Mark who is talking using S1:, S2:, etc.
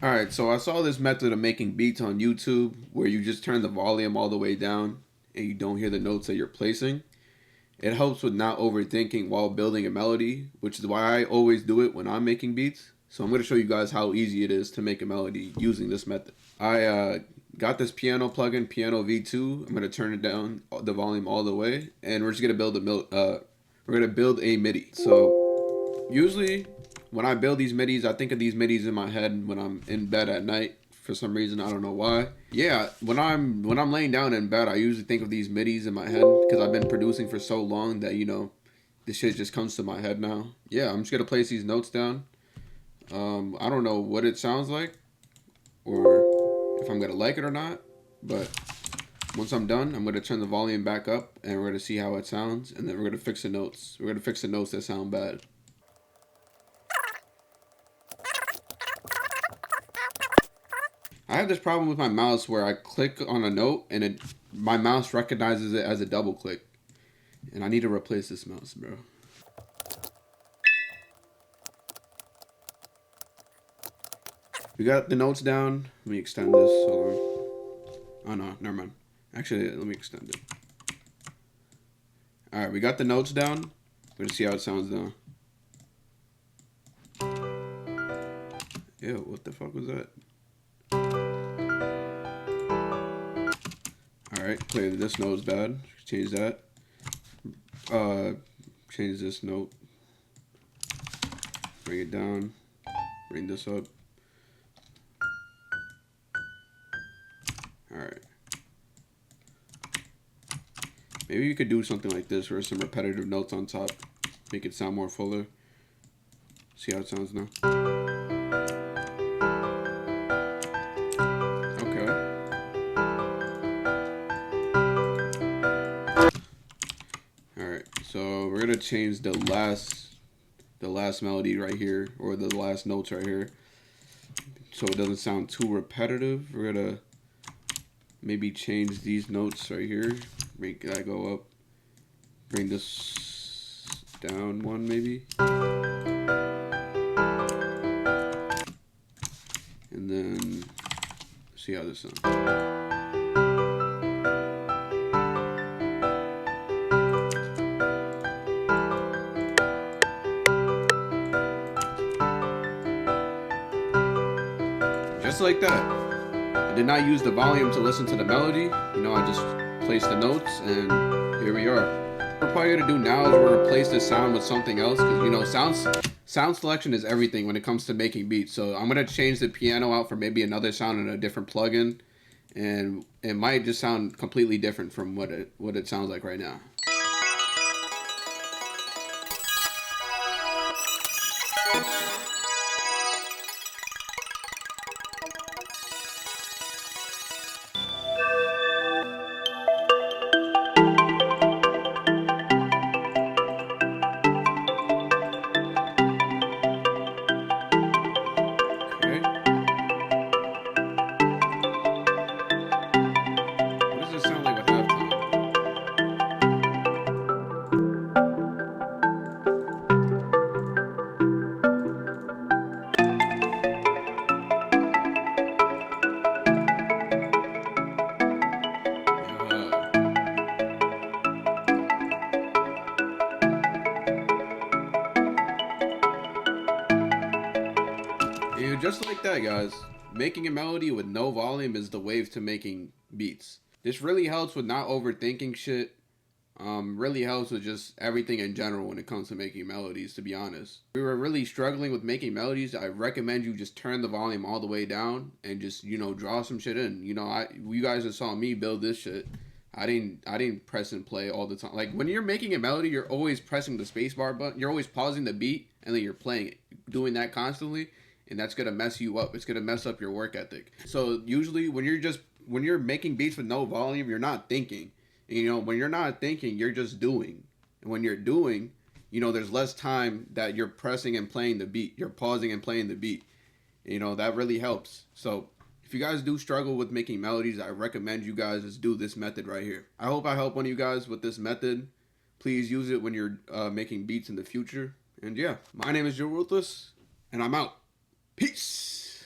S1: Alright, so I saw this method of making beats on YouTube where you just turn the volume all the way down and you don't hear the notes that you're placing. It helps with not overthinking while building a melody, which is why I always do it when I'm making beats. So I'm going to show you guys how easy it is to make a melody using this method. I got this piano plugin, Piano V2. I'm going to turn it down, the volume all the way, and we're just going to build a MIDI. So usually when I build these midis, I think of these midis in my head when I'm in bed at night. For some reason, I don't know why. Yeah, when I'm laying down in bed, I usually think of these midis in my head because I've been producing for so long that this shit just comes to my head now. Yeah, I'm just gonna place these notes down. I don't know what it sounds like or if I'm gonna like it or not, but once I'm done, I'm gonna turn the volume back up and we're gonna see how it sounds, and then we're gonna fix the notes. We're gonna fix the notes that sound bad. I have this problem with my mouse where I click on a note and my mouse recognizes it as a double click. And I need to replace this mouse, bro. We got the notes down. Let me extend this. Hold on. Oh no, never mind. Actually, let me extend it. Alright, we got the notes down. We're gonna see how it sounds now. Ew, what the fuck was that? Alright, clearly this note is bad. Change that. Change this note. Bring it down. Bring this up. Alright. Maybe you could do something like this where some repetitive notes on top. Make it sound more fuller. See how it sounds now. Okay. Alright, so we're gonna change the last melody right here, or the last notes right here, so it doesn't sound too repetitive. We're gonna maybe change these notes right here, make that go up, bring this down one maybe, and then see how this sounds. Just like that. I did not use the volume to listen to the melody. I just placed the notes, and here we are. What we're probably gonna do now is we're gonna replace this sound with something else, because sound selection is everything when it comes to making beats. So I'm gonna change the piano out for maybe another sound in a different plugin, and it might just sound completely different from what it sounds like right now. Okay. What does it sound like with halftime? Yeah. And just like that, guys, making a melody with no volume is the wave to making beats. This really helps with not overthinking shit. Really helps with just everything in general when it comes to making melodies, to be honest. If we were really struggling with making melodies, I recommend you just turn the volume all the way down and just, draw some shit in. You guys just saw me build this shit. I didn't press and play all the time. Like when you're making a melody, you're always pressing the spacebar button. You're always pausing the beat and then you're playing it. Doing that constantly, and that's gonna mess you up. It's gonna mess up your work ethic. So usually when you're making beats with no volume, you're not thinking. When you're not thinking, you're just doing. And when you're doing, there's less time that you're pressing and playing the beat. You're pausing and playing the beat. That really helps. So if you guys do struggle with making melodies, I recommend you guys just do this method right here. I hope I help one of you guys with this method. Please use it when you're making beats in the future. And yeah, my name is Juneruthless, and I'm out. Peace.